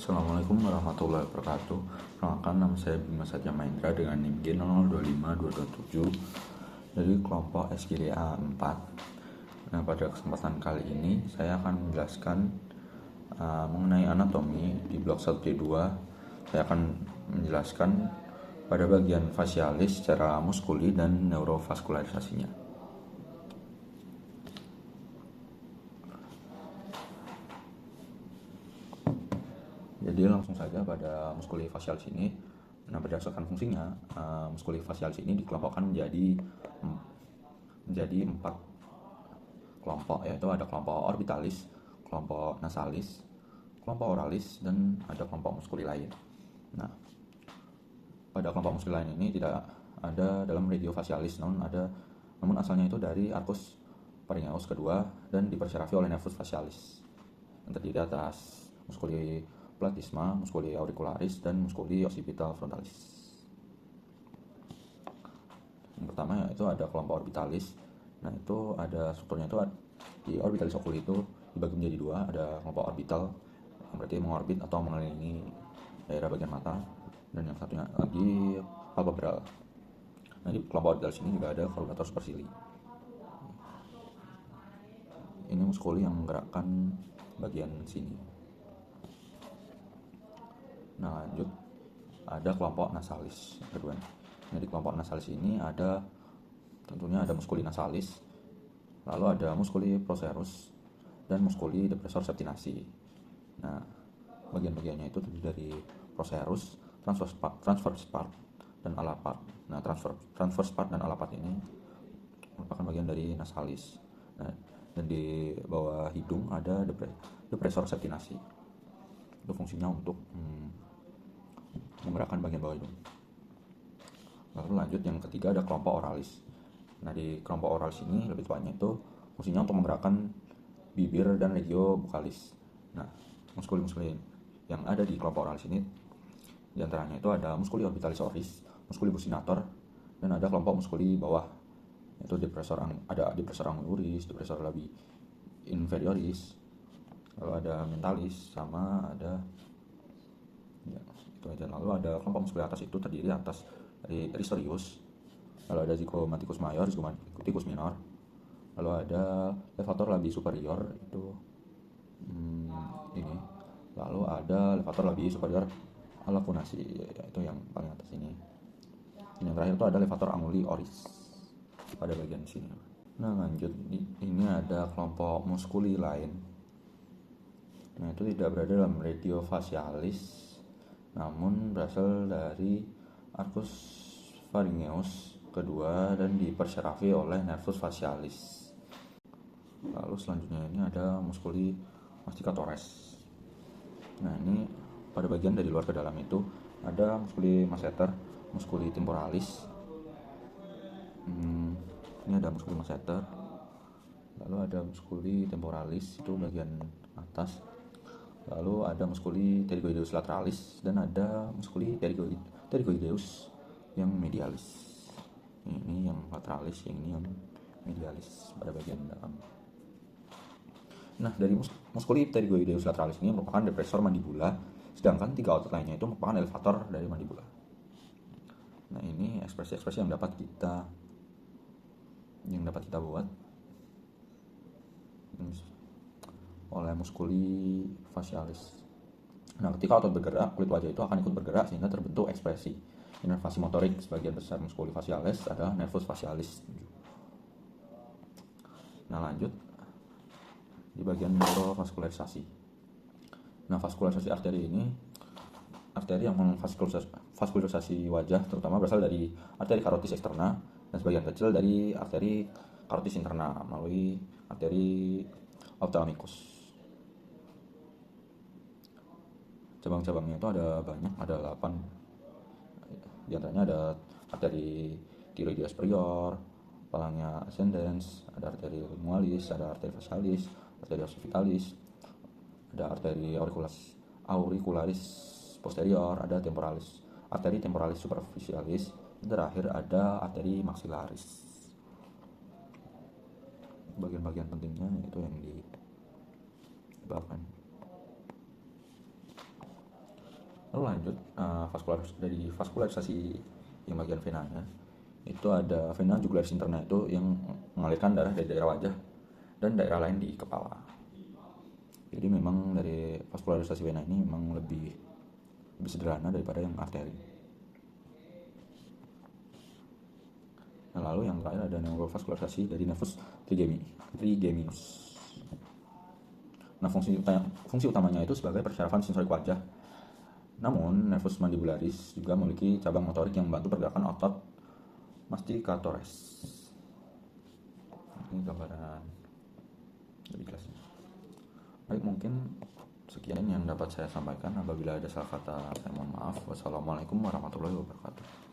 Assalamualaikum warahmatullahi wabarakatuh. Perkenalkan, nama saya Bima Satya Mahendra dengan NIM G0025227 dari kelompok SGDA 4. Nah, pada kesempatan kali ini saya akan menjelaskan mengenai anatomi di blok 1C2. Saya akan menjelaskan pada bagian fasialis secara muskuli dan neurovaskularisasinya. Jadi langsung saja pada muskuli fasialis ini. Nah, berdasarkan fungsinya, muskuli fasialis ini dikelompokkan menjadi 4 kelompok, yaitu ada kelompok orbitalis, kelompok nasalis, kelompok oralis, dan ada kelompok muskuli lain. Nah, pada kelompok muskuli lain ini tidak ada dalam radio fasialis, namun asalnya itu dari arcus pharyngeus kedua dan diperserafi oleh nervus fasialis yang terdiri atas muskuli platysma, muskuli auricularis, dan muskuli occipital frontalis. Yang pertama yaitu ada kelompok orbitalis. Nah, itu ada strukturnya itu di orbitalis oculi itu dibagi menjadi 2. Ada kelompok orbital yang berarti mengorbit atau mengelilingi daerah bagian mata, dan yang satunya lagi palpebral. Nah, di kelompok orbitalis ini juga ada collimator supercilii. Ini muskuli yang menggerakkan bagian sini. Nah, lanjut ada kelompok nasalis kedua. Nah, di kelompok nasalis ini tentunya ada muskuli nasalis, lalu ada muskuli procerus dan muskuli depressor septinasi. Nah, bagian-bagiannya itu terdiri dari procerus, transverse part, dan ala part. Nah, transverse part dan ala part ini merupakan bagian dari nasalis. Nah, dan di bawah hidung ada depressor septinasi. Itu fungsinya untuk menggerakkan bagian bawah hidung. Lalu lanjut yang ketiga ada kelompok oralis. Nah, di kelompok oralis ini lebih tepatnya itu fungsinya untuk menggerakkan bibir dan regio bukalis. Nah, muskuli-muskuli yang ada di kelompok oralis ini diantaranya itu ada muskuli orbitalis oris, muskuli buccinator, dan ada kelompok muskuli bawah yaitu ada depressor anguluris, depressor labii inferioris, lalu ada mentalis, sama ada itu aja. Lalu ada kelompok muskuli atas itu terdiri atas dari ristorius, lalu ada zygomaticus major, zygomaticus minor, lalu ada levator labii superior itu ini, lalu ada levator labii superior alacunasi, itu yang paling atas ini. Dan yang terakhir itu ada levator anguli oris pada bagian sini. Nah, lanjut ini ada kelompok muskuli lain. Nah, itu tidak berada dalam radio fasialis, namun berasal dari arcus pharyngeus kedua dan diperserafi oleh nervus fasialis. Lalu selanjutnya ini ada muskuli masticatores. Nah, ini pada bagian dari luar ke dalam itu ada muskuli masseter, muskuli temporalis. Ini ada muskuli masseter, lalu ada muskuli temporalis itu bagian atas, lalu ada muskuli pterygoideus lateralis, dan ada muskuli pterygoideus yang medialis. Ini yang lateralis, yang ini yang medialis pada bagian dalam. Nah, dari muskuli pterygoideus lateralis ini merupakan depressor mandibula, sedangkan 3 otot lainnya itu merupakan elevator dari mandibula. Nah, ini ekspresi-ekspresi yang dapat kita buat oleh muskuli fasialis. Nah, ketika otot bergerak, kulit wajah itu akan ikut bergerak sehingga terbentuk ekspresi. Inervasi motorik sebagian besar muskuli fasialis adalah nervus fasialis. Nah, lanjut di bagian neurovaskularisasi. Nah, vaskularisasi arteri ini arteri yang memvaskularisasi wajah terutama berasal dari arteri karotis eksterna dan sebagian kecil dari arteri karotis interna melalui arteri ophthalmicus. Cabang-cabangnya itu ada banyak, ada 8. Di antaranya ada arteri thyroideus superior, palangnya ascendens, ada arteri lingualis, ada arteri facialis, arteri occipitalis, ada arteri auricularis posterior, ada arteri temporalis superficialis, dan terakhir ada arteri maxillaris. Bagian-bagian pentingnya itu yang dibahas. Lalu lanjut, dari vaskularisasi yang bagian venanya itu ada vena jugularis interna, itu yang mengalirkan darah dari daerah wajah dan daerah lain di kepala. Jadi memang dari vaskularisasi vena ini memang lebih sederhana daripada yang arteri. Nah, lalu yang terakhir ada neurovaskularisasi dari nervus trigeminus. Nah, fungsi utamanya itu sebagai persyarafan sensorik wajah. Namun, nervus mandibularis juga memiliki cabang motorik yang membantu pergerakan otot masticatores. Ini gambaran lebih jelasnya. Baik, mungkin sekian yang dapat saya sampaikan. Apabila ada salah kata, saya mohon maaf. Wassalamualaikum warahmatullahi wabarakatuh.